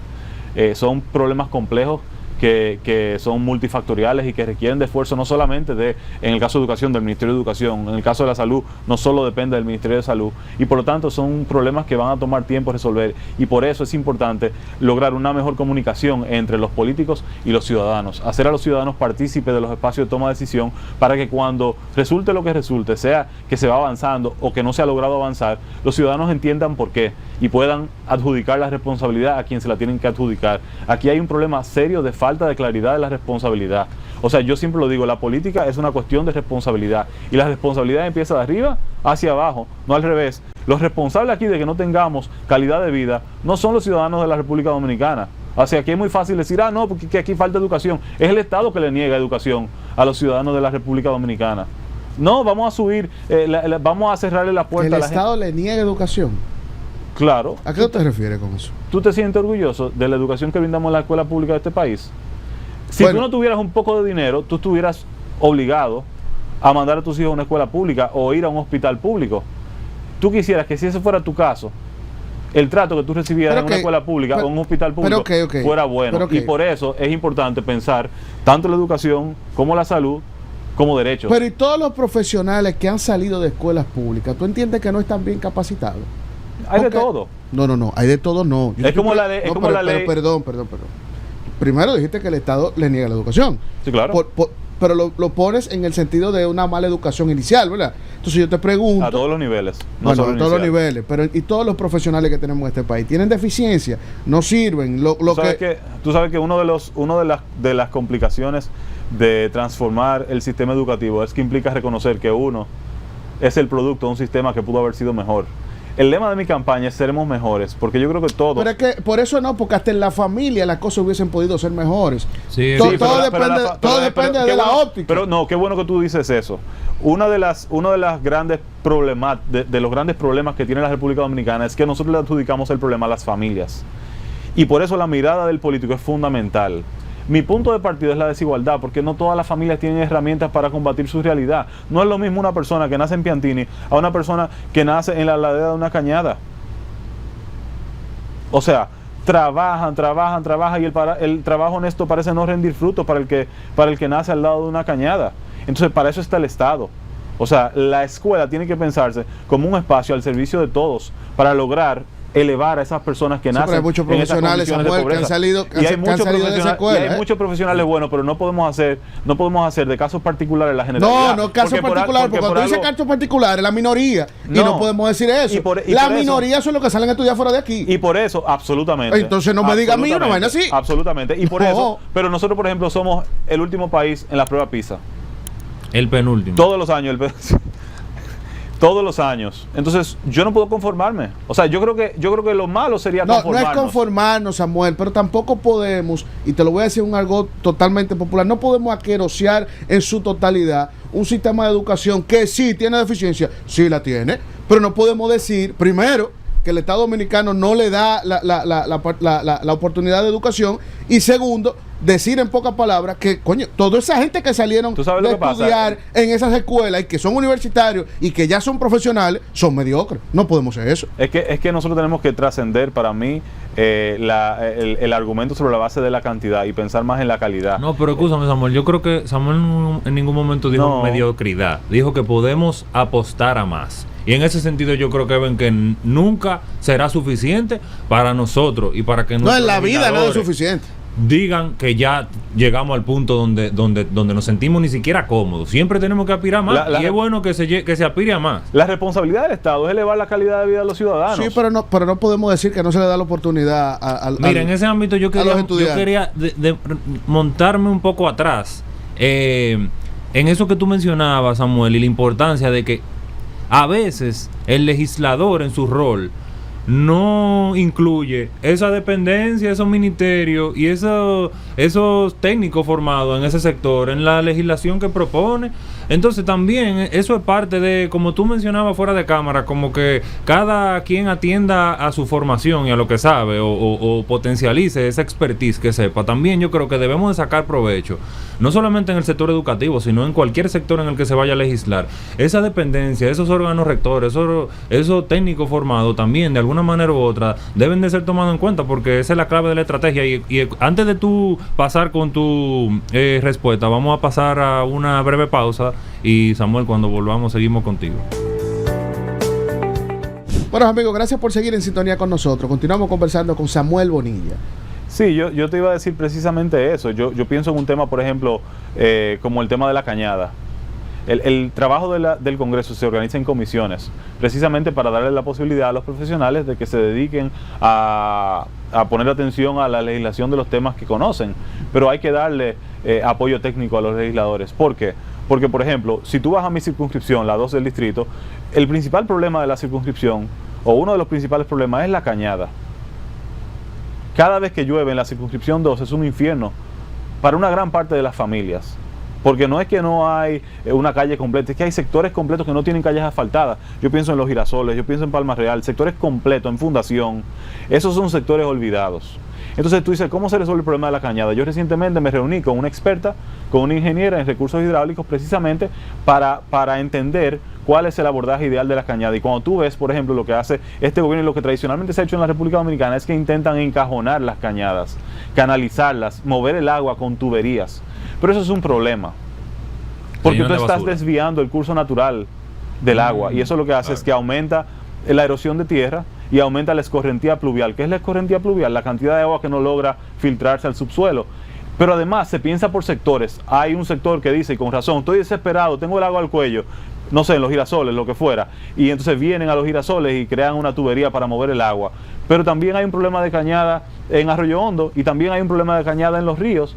Son problemas complejos que son multifactoriales y que requieren de esfuerzo, no solamente en el caso de educación, del Ministerio de Educación, en el caso de la salud, no solo depende del Ministerio de Salud, y por lo tanto son problemas que van a tomar tiempo resolver, y por eso es importante lograr una mejor comunicación entre los políticos y los ciudadanos, hacer a los ciudadanos partícipes de los espacios de toma de decisión, para que cuando resulte lo que resulte, sea que se va avanzando o que no se ha logrado avanzar, los ciudadanos entiendan por qué y puedan adjudicar la responsabilidad a quien se la tienen que adjudicar. Aquí hay un problema serio de falta de claridad de la responsabilidad. O sea, yo siempre lo digo, la política es una cuestión de responsabilidad, y la responsabilidad empieza de arriba hacia abajo, no al revés. Los responsables aquí de que no tengamos calidad de vida no son los ciudadanos de la República Dominicana. O sea, aquí es muy fácil decir, no, porque aquí falta educación. Es el Estado que le niega educación a los ciudadanos de la República Dominicana. No, vamos a subir, vamos a cerrarle la puerta
a la
gente.
¿El Estado le niega educación?
Claro.
¿A qué te refieres con eso?
¿Tú te sientes orgulloso de la educación que brindamos en la escuela pública de este país? Si tú no tuvieras un poco de dinero, tú estuvieras obligado a mandar a tus hijos a una escuela pública o ir a un hospital público. Tú quisieras que si ese fuera tu caso, el trato que tú recibieras en una escuela pública o en un hospital público fuera bueno. Y por eso es importante pensar tanto la educación como la salud como derechos.
Pero ¿y todos los profesionales que han salido de escuelas públicas, tú entiendes que no están bien capacitados?
Hay de todo.
No, hay de todo no.
Es como la ley.
Perdón. Primero dijiste que el Estado le niega la educación.
Sí, claro.
Pero lo pones en el sentido de una mala educación inicial, ¿verdad? Entonces yo te pregunto...
A todos los niveles.
No solo a todos los niveles. Pero ¿y todos los profesionales que tenemos en este país tienen deficiencia? ¿No sirven?
Tú sabes que una de las complicaciones de transformar el sistema educativo es que implica reconocer que uno es el producto de un sistema que pudo haber sido mejor. El lema de mi campaña es seremos mejores, porque yo creo que todos...
Pero es que por eso no, porque hasta en la familia las cosas hubiesen podido ser mejores.
Sí,
todo depende de la óptica.
Pero no, qué bueno que tú dices eso. Uno de los grandes problemas que tiene la República Dominicana es que nosotros le adjudicamos el problema a las familias. Y por eso la mirada del político es fundamental. Mi punto de partida es la desigualdad, porque no todas las familias tienen herramientas para combatir su realidad. No es lo mismo una persona que nace en Piantini a una persona que nace en la ladera de una cañada. O sea, trabajan y el trabajo honesto parece no rendir frutos para el que nace al lado de una cañada. Entonces, para eso está el Estado. O sea, la escuela tiene que pensarse como un espacio al servicio de todos para lograr elevar a esas personas que nacen
hay muchos profesionales, Samuel, que han salido de esa escuela.
Y hay muchos profesionales buenos, pero no podemos hacer de casos particulares la generalidad.
No casos particulares, porque cuando dice casos particulares, la minoría, y no podemos decir eso. La minoría son los que salen a estudiar fuera de aquí.
Y por eso, absolutamente.
Entonces no me diga a mí una vaina así.
Absolutamente. Y por eso, pero nosotros, por ejemplo, somos el último país en la prueba PISA.
El penúltimo.
Todos los años, todos los años. Entonces, yo no puedo conformarme. O sea, yo creo que lo malo sería conformarnos.
No es conformarnos, Samuel, pero tampoco podemos, y te lo voy a decir un algo totalmente popular, no podemos aquerosear en su totalidad un sistema de educación que sí tiene deficiencia, sí la tiene, pero no podemos decir, primero, que el Estado Dominicano no le da la oportunidad de educación, y segundo, decir en pocas palabras que, coño, toda esa gente que salieron de estudiar en esas escuelas y que son universitarios y que ya son profesionales, son mediocres. No podemos hacer eso.
Es que nosotros tenemos que trascender, para mí, el argumento sobre la base de la cantidad y pensar más en la calidad.
No, pero escúchame, Samuel, yo creo que Samuel en ningún momento dijo mediocridad. Dijo que podemos apostar a más. Y en ese sentido yo creo que ven que nunca será suficiente para nosotros y para que
no, en la vida nada es suficiente.
Digan que ya llegamos al punto donde nos sentimos ni siquiera cómodos. Siempre tenemos que aspirar más, y es bueno que se aspire a más.
La responsabilidad del Estado es elevar la calidad de vida de los ciudadanos.
Sí, pero no podemos decir que no se le da la oportunidad
Mira, en ese ámbito yo quería montarme un poco atrás en eso que tú mencionabas, Samuel, y la importancia de que a veces el legislador en su rol no incluye esa dependencia, esos ministerios y esos técnicos formados en ese sector, en la legislación que propone. Entonces también eso es parte de, como tú mencionabas fuera de cámara, como que cada quien atienda a su formación y a lo que sabe o potencialice esa expertise que sepa. También yo creo que debemos de sacar provecho, no solamente en el sector educativo, sino en cualquier sector en el que se vaya a legislar. Esa dependencia, esos órganos rectores, esos técnicos formados también de alguna manera u otra deben de ser tomados en cuenta, porque esa es la clave de la estrategia. Y antes de tú pasar con tu respuesta, vamos a pasar a una breve pausa y Samuel, cuando volvamos seguimos contigo.
Bueno, amigos, gracias por seguir en sintonía con nosotros. Continuamos conversando con Samuel Bonilla.
Sí, yo te iba a decir precisamente eso. Yo pienso en un tema, por ejemplo, como el tema de la cañada. El trabajo del Congreso se organiza en comisiones, precisamente para darle la posibilidad a los profesionales de que se dediquen a poner atención a la legislación de los temas que conocen, pero hay que darle apoyo técnico a los legisladores. ¿Por qué? Porque, por ejemplo, si tú vas a mi circunscripción, la 2 del distrito, el principal problema de la circunscripción, o uno de los principales problemas, es la cañada. Cada vez que llueve en la circunscripción 2 es un infierno para una gran parte de las familias. Porque no es que no hay una calle completa, es que hay sectores completos que no tienen calles asfaltadas. Yo pienso en Los Girasoles, yo pienso en Palma Real, sectores completos, en Fundación. Esos son sectores olvidados. Entonces tú dices, ¿cómo se resuelve el problema de la cañada? Yo recientemente me reuní con una experta, con una ingeniera en recursos hidráulicos, precisamente para entender cuál es el abordaje ideal de la cañada. Y cuando tú ves, por ejemplo, lo que hace este gobierno y lo que tradicionalmente se ha hecho en la República Dominicana es que intentan encajonar las cañadas, canalizarlas, mover el agua con tuberías. Pero eso es un problema, porque tú estás desviando el curso natural del agua, y eso lo que hace es que aumenta la erosión de tierra y aumenta la escorrentía pluvial. ¿Qué es la escorrentía pluvial? La cantidad de agua que no logra filtrarse al subsuelo. Pero además se piensa por sectores. Hay un sector que dice, y con razón, estoy desesperado, tengo el agua al cuello, no sé, en Los Girasoles, lo que fuera, y entonces vienen a Los Girasoles y crean una tubería para mover el agua. Pero también hay un problema de cañada en Arroyo Hondo, y también hay un problema de cañada en los ríos,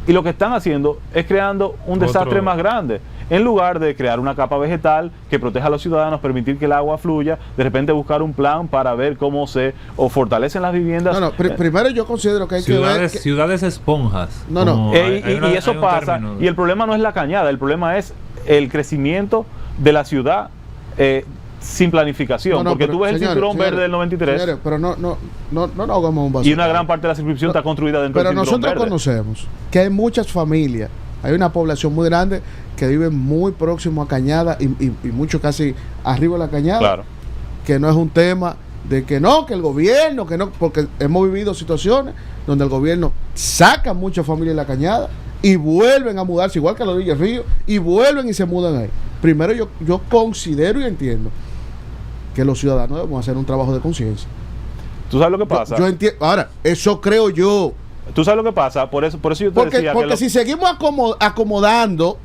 y lo que están haciendo es creando un desastre más grande. En lugar de crear una capa vegetal que proteja a los ciudadanos, permitir que el agua fluya, de repente buscar un plan para ver cómo se fortalecen las viviendas.
Primero yo considero que hay que ver...
Ciudades esponjas.
Y eso pasa, y el problema no es la cañada, el problema es el crecimiento de la ciudad sin planificación, porque tú ves el cinturón verde del 93.
Señores, pero no hagamos un basura.
Y una gran parte de la circunscripción está construida dentro del cinturón verde.
Pero nosotros conocemos que hay muchas familias, hay una población muy grande que vive muy próximo a Cañada y mucho casi arriba de la Cañada.
Claro.
Que no es un tema de que no, que el gobierno, que no, porque hemos vivido situaciones donde el gobierno saca muchas familias de la Cañada y vuelven a mudarse, igual que a la orilla del río, y vuelven y se mudan ahí. Primero yo considero y entiendo que los ciudadanos debemos hacer un trabajo de conciencia.
¿Tú sabes lo que pasa?
Yo entiendo. Ahora, eso creo yo.
¿Tú sabes lo que pasa? Por eso yo te decía
porque si seguimos acomodando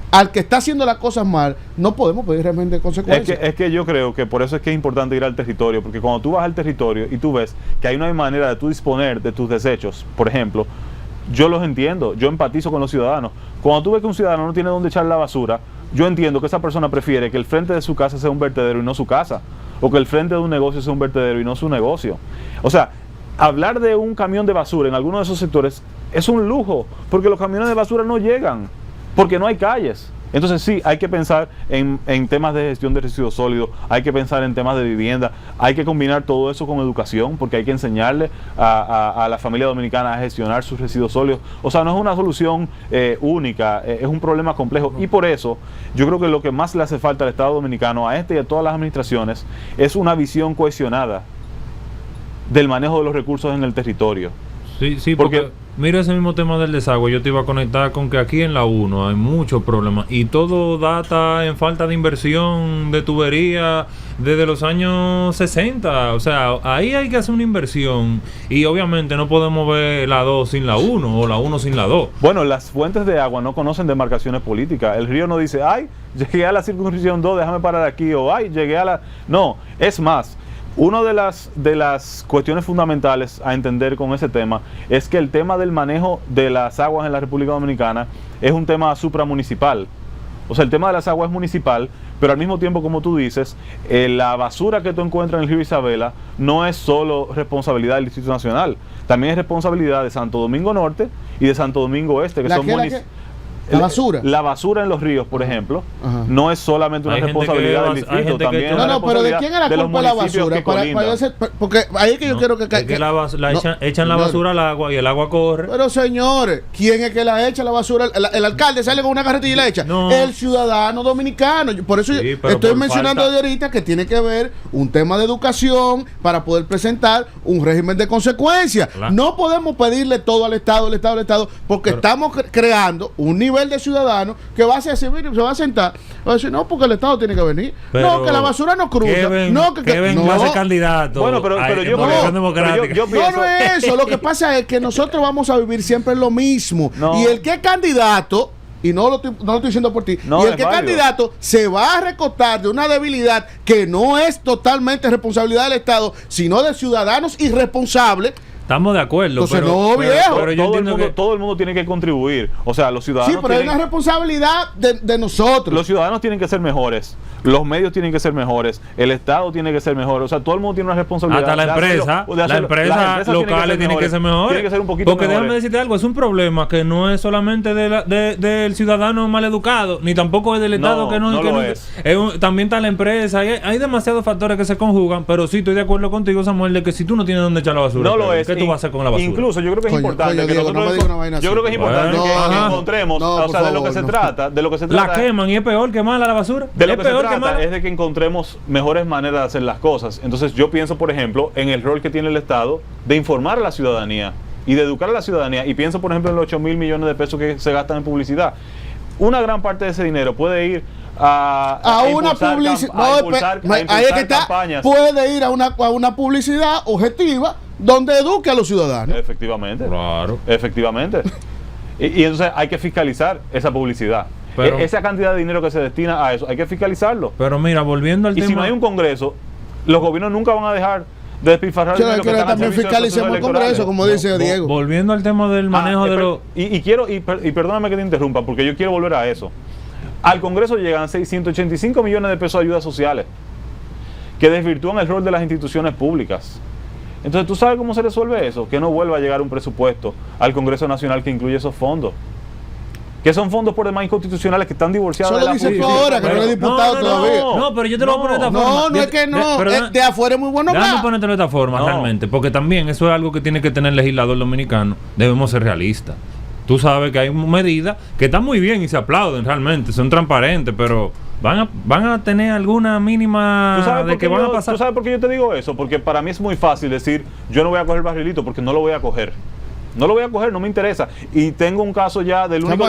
al que está haciendo las cosas mal, no podemos pedir realmente consecuencias.
Es que yo creo que por eso es que es importante ir al territorio, porque cuando tú vas al territorio y tú ves que ahí no hay manera de tú disponer de tus desechos, por ejemplo, yo los entiendo, yo empatizo con los ciudadanos. Cuando tú ves que un ciudadano no tiene dónde echar la basura, yo entiendo que esa persona prefiere que el frente de su casa sea un vertedero y no su casa, o que el frente de un negocio sea un vertedero y no su negocio. O sea, hablar de un camión de basura en alguno de esos sectores es un lujo, porque los camiones de basura no llegan, porque no hay calles. Entonces sí, hay que pensar en temas de gestión de residuos sólidos, hay que pensar en temas de vivienda, hay que combinar todo eso con educación, porque hay que enseñarle a la familia dominicana a gestionar sus residuos sólidos. O sea, no es una solución única, es un problema complejo, y por eso yo creo que lo que más le hace falta al Estado dominicano, a este y a todas las administraciones, es una visión cohesionada del manejo de los recursos en el territorio.
Sí, porque mira ese mismo tema del desagüe, yo te iba a conectar con que aquí en la 1 hay muchos problemas y todo data en falta de inversión de tubería desde los años 60, o sea, ahí hay que hacer una inversión y obviamente no podemos ver la 2 sin la 1 o la 1 sin la 2.
Bueno, las fuentes de agua no conocen demarcaciones políticas, el río no dice, ay, llegué a la circunscripción 2, déjame parar aquí, o ay, llegué a la... No, es más, una de las cuestiones fundamentales a entender con ese tema es que el tema del manejo de las aguas en la República Dominicana es un tema supramunicipal. O sea, el tema de las aguas es municipal, pero al mismo tiempo, como tú dices, la basura que tú encuentras en el río Isabela no es solo responsabilidad del Distrito Nacional, también es responsabilidad de Santo Domingo Norte y de Santo Domingo Este, que son municipios. La basura en los ríos, por ejemplo, no es solamente una responsabilidad del distrito, también es una
No, pero ¿de quién es la culpa de la basura? Porque ahí es que yo quiero que...
echan la basura al agua y el agua corre.
Pero señores, ¿quién es que la echa la basura? El alcalde sale con una carretilla y la echa.
No.
El ciudadano dominicano. Por eso yo estoy mencionando de ahorita que tiene que ver un tema de educación para poder presentar un régimen de consecuencias. Claro. No podemos pedirle todo al Estado, porque estamos creando un nivel de ciudadaano que va a ser civil y se va a sentar, va a decir, no, porque el Estado tiene que venir. No, que la basura no cruza.
Kevin va a ser candidato.
Bueno, pero yo pienso...
No es eso. Lo que pasa es que nosotros vamos a vivir siempre lo mismo.
No.
Y el que es candidato, y no lo estoy diciendo por ti, y el que es candidato se va a recortar de una debilidad que no es totalmente responsabilidad del Estado, sino de ciudadanos irresponsables
Estamos de acuerdo.
Entonces, no, viejo.
Pero yo entiendo que
todo el mundo tiene que contribuir. O sea, los ciudadanos.
Sí, pero es una responsabilidad de nosotros.
Los ciudadanos tienen que ser mejores. Los medios tienen que ser mejores. El Estado tiene que ser mejor. O sea, todo el mundo tiene una responsabilidad.
Hasta la empresa. Las empresas locales tienen que ser mejores.
Tienen que ser un poquito
porque
mejores.
déjame decirte algo. Es un problema que no es solamente del ciudadano mal educado, ni tampoco es del Estado que no
lo
es. También está la empresa. Hay demasiados factores que se conjugan. Pero sí estoy de acuerdo contigo, Samuel, de que si tú no tienes dónde echar la basura,
no lo es.
¿qué tú vas a hacer con la basura?
Incluso yo creo que es importante que
Diego,
nosotros, yo creo que es importante que encontremos, o sea, de lo que se trata,
la queman y es peor quemarla la basura.
De lo que se trata es de que encontremos mejores maneras de hacer las cosas. Entonces yo pienso, por ejemplo, en el rol que tiene el Estado de informar a la ciudadanía y de educar a la ciudadanía, y pienso, por ejemplo, en los 8,000 millones de pesos que se gastan en publicidad. Una gran parte de ese dinero puede ir a
una publicidad. Ahí es que está. Puede ir a una publicidad objetiva donde eduque a los ciudadanos.
Efectivamente.
Claro.
Efectivamente. y entonces hay que fiscalizar esa publicidad. Pero, esa cantidad de dinero que se destina a eso, hay que fiscalizarlo.
Pero mira, volviendo al tema.
Y si no hay un Congreso, los gobiernos nunca van a dejar de despilfarrar el dinero que están
también fiscalicemos el Congreso, como dice Diego.
Volviendo al tema del manejo de los...
Y perdóname que te interrumpa, porque yo quiero volver a eso. Al Congreso llegan 685 millones de pesos de ayudas sociales que desvirtúan el rol de las instituciones públicas. Entonces, ¿tú sabes cómo se resuelve eso? Que no vuelva a llegar un presupuesto al Congreso Nacional que incluye esos fondos. Que son fondos por demás inconstitucionales que están divorciados de la
justicia. Solo dice tú ahora que no eres diputado todavía.
No, pero yo te lo voy a poner de esta forma.
No es que no. De afuera es muy bueno.
Déjame ponértelo de esta forma, realmente. Porque también eso es algo que tiene que tener el legislador dominicano. Debemos ser realistas. Tú sabes que hay medidas que están muy bien y se aplauden realmente, son transparentes, pero van a tener alguna mínima de que van a pasar.
¿Tú sabes por qué yo te digo eso? Porque para mí es muy fácil decir, yo no voy a coger barrilito porque no lo voy a coger. No lo voy a coger, no me interesa. Y tengo un caso ya del único...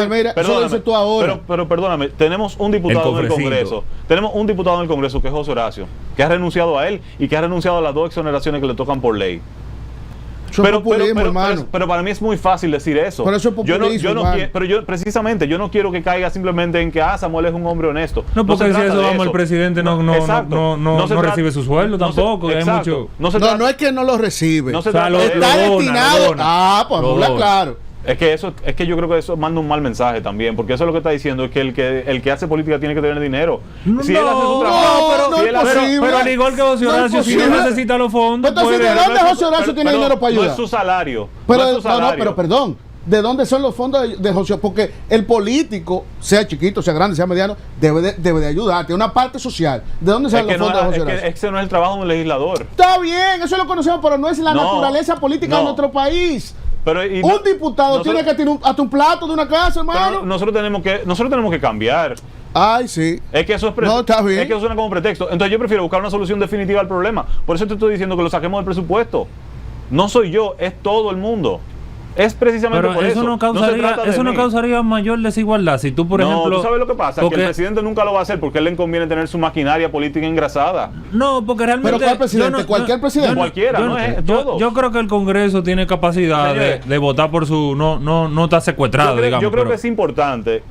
Pero perdóname, tenemos un diputado en el Congreso. Tenemos un diputado en el Congreso que es José Horacio, que ha renunciado a él y que ha renunciado a las 2 exoneraciones que le tocan por ley. Pero para mí es muy fácil decir eso.
Pero eso es populismo,
precisamente yo no quiero que caiga simplemente en que Samuel es un hombre honesto.
No, porque si eso vamos, el presidente no recibe su sueldo tampoco.
No es que no lo recibe.
Está
destinado. Pues habla claro.
Es que yo creo que eso manda un mal mensaje también, porque eso es lo que está diciendo, es que el que hace política tiene que tener dinero. Si él hace su trabajo,
pero al igual que José Horacio, si no necesita los fondos,
entonces, ¿de dónde José Horacio tiene dinero para ayudar?
No es su salario.
Pero perdón, ¿de dónde son los fondos de José? Porque el político, sea chiquito, sea grande, sea mediano, debe de ayudar, tiene una parte social. ¿De dónde salen los fondos de José Horacio?
Ese no es el trabajo de un legislador.
Está bien, eso lo conocemos, pero no es la naturaleza política de nuestro país. Un diputado tiene que tener hasta un plato de una casa, hermano.
Nosotros tenemos que cambiar.
Ay, sí.
Es que eso
está bien.
Es que eso suena como pretexto. Entonces yo prefiero buscar una solución definitiva al problema. Por eso te estoy diciendo que lo saquemos del presupuesto. No soy yo, es todo el mundo. Es precisamente por eso.
Eso no causaría mayor desigualdad. Si tú, por ejemplo.
¿Tú sabes lo que pasa? Que el presidente nunca lo va a hacer porque a él le conviene tener su maquinaria política engrasada.
No, porque realmente.
¿Pero cuál presidente? ¿Cualquier presidente?
Cualquiera, no es todo.
Yo creo que el Congreso tiene capacidad de votar por su. No está secuestrado, digamos.
Yo creo que es importante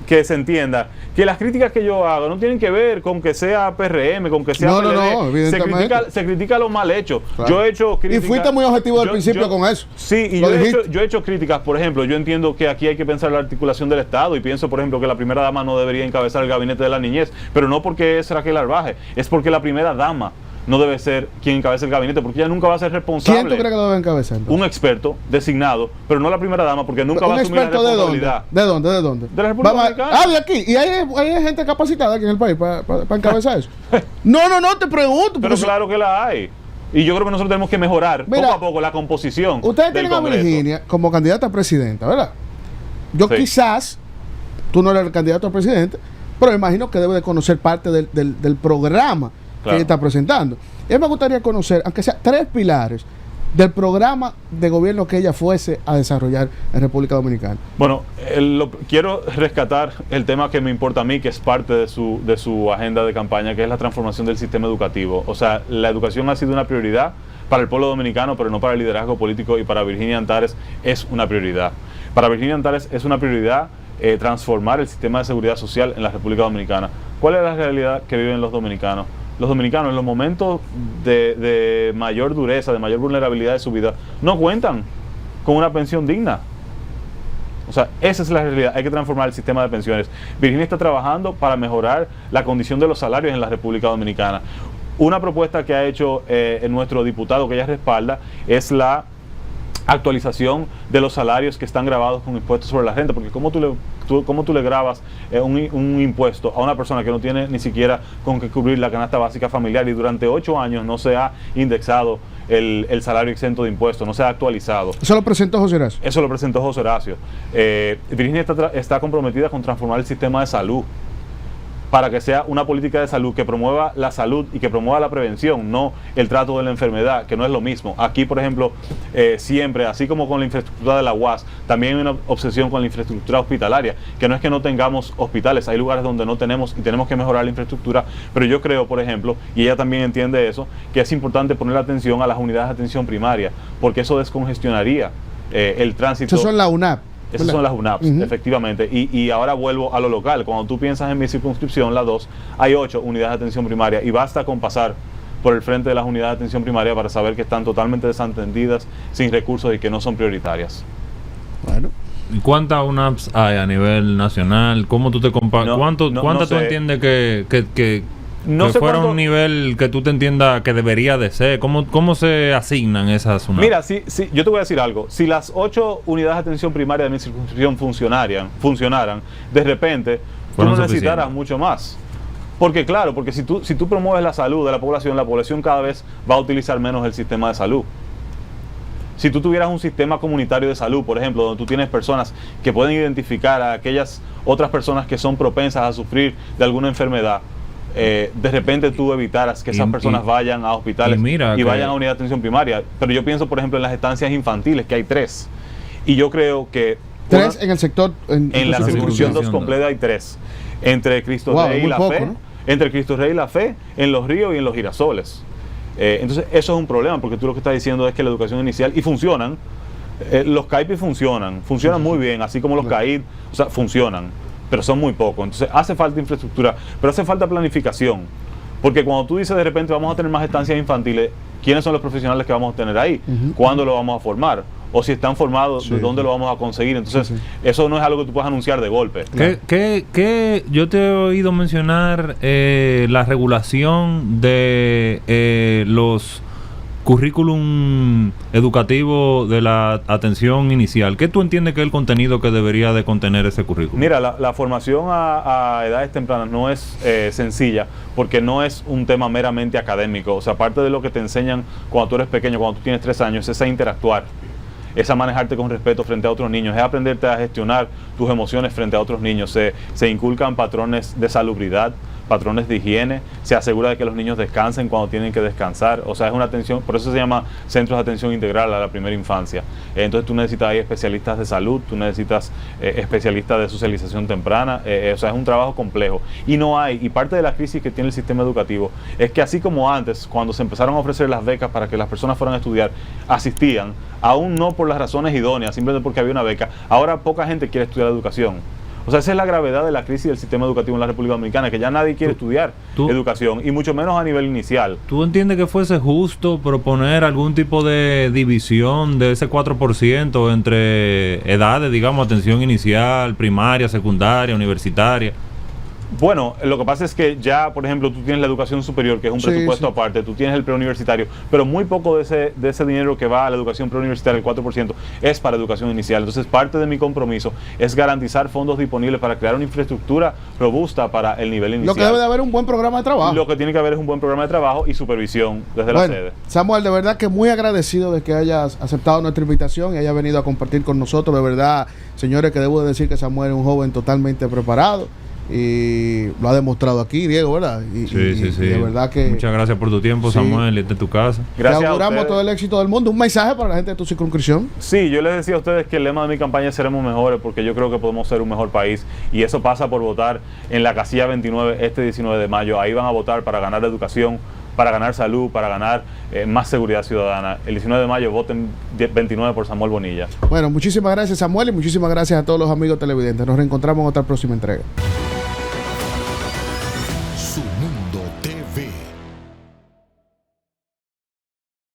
que se entienda que las críticas que yo hago no tienen que ver con que sea PRM, con que sea
PLD. Evidentemente.
Se critica lo mal hecho.
Claro.
Yo he hecho críticas.
Y fuiste muy objetivo al principio con eso.
Sí, y yo he hecho críticas, por ejemplo, yo entiendo que aquí hay que pensar la articulación del Estado y pienso, por ejemplo, que la primera dama no debería encabezar el gabinete de la niñez, pero no porque es Raquel Arbaje, es porque la primera dama no debe ser quien encabece el gabinete, porque ella nunca va a ser responsable.
¿Quién tú crees que lo debe encabezar?
Un experto designado, pero no la primera dama, porque nunca va a asumir la responsabilidad.
¿De dónde?
De la República Dominicana.
De aquí. ¿Y hay gente capacitada aquí en el país para encabezar eso? No, te pregunto.
Pero claro que la hay. Y yo creo que nosotros tenemos que mejorar poco a poco la composición.
Ustedes tienen a Virginia como candidata a presidenta, ¿verdad? Yo quizás, tú no eres el candidato a presidente, pero imagino que debe de conocer parte del programa que ella está presentando. Y a mí me gustaría conocer, aunque sea 3 pilares del programa de gobierno que ella fuese a desarrollar en República Dominicana.
Bueno, quiero rescatar el tema que me importa a mí, que es parte de su agenda de campaña, que es la transformación del sistema educativo. O sea, la educación ha sido una prioridad para el pueblo dominicano, pero no para el liderazgo político, y para Virginia Antares es una prioridad. Para Virginia Antares es una prioridad transformar el sistema de seguridad social en la República Dominicana. ¿Cuál es la realidad que viven los dominicanos? los dominicanos en los momentos de mayor dureza, de mayor vulnerabilidad de su vida, no cuentan con una pensión digna. O sea, esa es la realidad. Hay que transformar el sistema de pensiones. Virginia está trabajando para mejorar la condición de los salarios en la República Dominicana. Una propuesta que ha hecho nuestro diputado, que ella respalda, es la actualización de los salarios que están grabados con impuestos sobre la renta, porque ¿cómo tú le grabas un impuesto a una persona que no tiene ni siquiera con qué cubrir la canasta básica familiar y durante 8 años no se ha indexado el salario exento de impuestos, no se ha actualizado?
Eso lo presentó José Horacio.
Eso lo presentó José Horacio. Virginia está comprometida con transformar el sistema de salud para que sea una política de salud que promueva la salud y que promueva la prevención, no el trato de la enfermedad, que no es lo mismo. Aquí, por ejemplo, siempre, así como con la infraestructura de la UAS, también hay una obsesión con la infraestructura hospitalaria, que no es que no tengamos hospitales, hay lugares donde no tenemos y tenemos que mejorar la infraestructura, pero yo creo, por ejemplo, y ella también entiende eso, que es importante poner atención a las unidades de atención primaria, porque eso descongestionaría el tránsito.
Eso son la UNAP.
Esas son las UNAPs, efectivamente. Y ahora vuelvo a lo local. Cuando tú piensas en mi circunscripción, la 2, hay 8 unidades de atención primaria y basta con pasar por el frente de las unidades de atención primaria para saber que están totalmente desatendidas, sin recursos y que no son prioritarias.
Bueno.
¿Cuántas UNAPs hay a nivel nacional? ¿Cómo tú te comparas? ¿Cuántas tú entiendes que no sé fuera un nivel que tú te entiendas que debería de ser? ¿Cómo se asignan esas UNAP?
Mira, yo te voy a decir algo. Si las 8 unidades de atención primaria de mi circunscripción funcionaran, de repente tú no necesitaras mucho más. Porque claro, porque si tú promueves la salud de la población cada vez va a utilizar menos el sistema de salud. Si tú tuvieras un sistema comunitario de salud, por ejemplo, donde tú tienes personas que pueden identificar a aquellas otras personas que son propensas a sufrir de alguna enfermedad, de repente tú evitaras que esas personas vayan a hospitales y vayan a unidad de atención primaria. Pero yo pienso, por ejemplo, en las estancias infantiles, que hay 3. Y yo creo que...
3 en el sector... En
la circunscripción 2 completa hay 3. Entre Cristo Rey y La Fe. ¿No? Entre Cristo Rey y La Fe, en Los Ríos y en Los Girasoles. Entonces, eso es un problema, porque tú lo que estás diciendo es que la educación inicial... Y funcionan. Los CAIPI funcionan muy bien, así como los CAID, o sea, funcionan. Pero son muy pocos. Entonces hace falta infraestructura, pero hace falta planificación, porque cuando tú dices de repente vamos a tener más estancias infantiles, ¿quiénes son los profesionales que vamos a tener ahí? ¿Cuándo lo vamos a formar? O si están formados, ¿de dónde lo vamos a conseguir? Entonces eso no es algo que tú puedas anunciar de golpe.
¿Qué? Yo te he oído mencionar la regulación de los currículum educativo de la atención inicial. ¿Qué tú entiendes que es el contenido que debería de contener ese currículum?
Mira, la formación a edades tempranas no es sencilla, porque no es un tema meramente académico. O sea, aparte de lo que te enseñan cuando tú eres pequeño, cuando tú tienes 3 años, es a interactuar, es a manejarte con respeto frente a otros niños, es aprenderte a gestionar tus emociones frente a otros niños. Se inculcan patrones de salubridad, patrones de higiene, se asegura de que los niños descansen cuando tienen que descansar. O sea, es una atención, por eso se llama centros de atención integral a la primera infancia. Entonces tú necesitas ahí especialistas de salud, tú necesitas especialistas de socialización temprana, o sea, es un trabajo complejo. Y no hay, y parte de la crisis que tiene el sistema educativo es que así como antes, cuando se empezaron a ofrecer las becas para que las personas fueran a estudiar, asistían, aún no por las razones idóneas, simplemente porque había una beca, ahora poca gente quiere estudiar educación. O sea, esa es la gravedad de la crisis del sistema educativo en la República Dominicana, que ya nadie quiere estudiar educación, y mucho menos a nivel inicial.
¿Tú entiendes que fuese justo proponer algún tipo de división de ese 4% entre edades, digamos, atención inicial, primaria, secundaria, universitaria?
Bueno, lo que pasa es que ya, por ejemplo, tú tienes la educación superior, que es un presupuesto aparte, tú tienes el preuniversitario, pero muy poco de ese dinero que va a la educación preuniversitaria, el 4%, es para educación inicial. Entonces, parte de mi compromiso es garantizar fondos disponibles para crear una infraestructura robusta para el nivel inicial.
Lo que debe de haber un buen programa de trabajo.
Lo que tiene que haber es un buen programa de trabajo y supervisión desde la sede.
Samuel, de verdad que muy agradecido de que hayas aceptado nuestra invitación y hayas venido a compartir con nosotros. De verdad, señores, que debo decir que Samuel es un joven totalmente preparado. Y lo ha demostrado aquí, Diego, ¿verdad?
Sí.
De verdad que...
Muchas gracias por tu tiempo, Samuel, y de tu casa.
Gracias.
Te auguramos todo el éxito del mundo. Un mensaje para la gente de tu circunscripción.
Sí, yo les decía a ustedes que el lema de mi campaña es seremos mejores, porque yo creo que podemos ser un mejor país, y eso pasa por votar en la casilla 29 este 19 de mayo. Ahí van a votar para ganar educación, para ganar salud, para ganar más seguridad ciudadana. El 19 de mayo voten 29 por Samuel Bonilla.
Bueno, muchísimas gracias, Samuel, y muchísimas gracias a todos los amigos televidentes. Nos reencontramos en otra próxima entrega.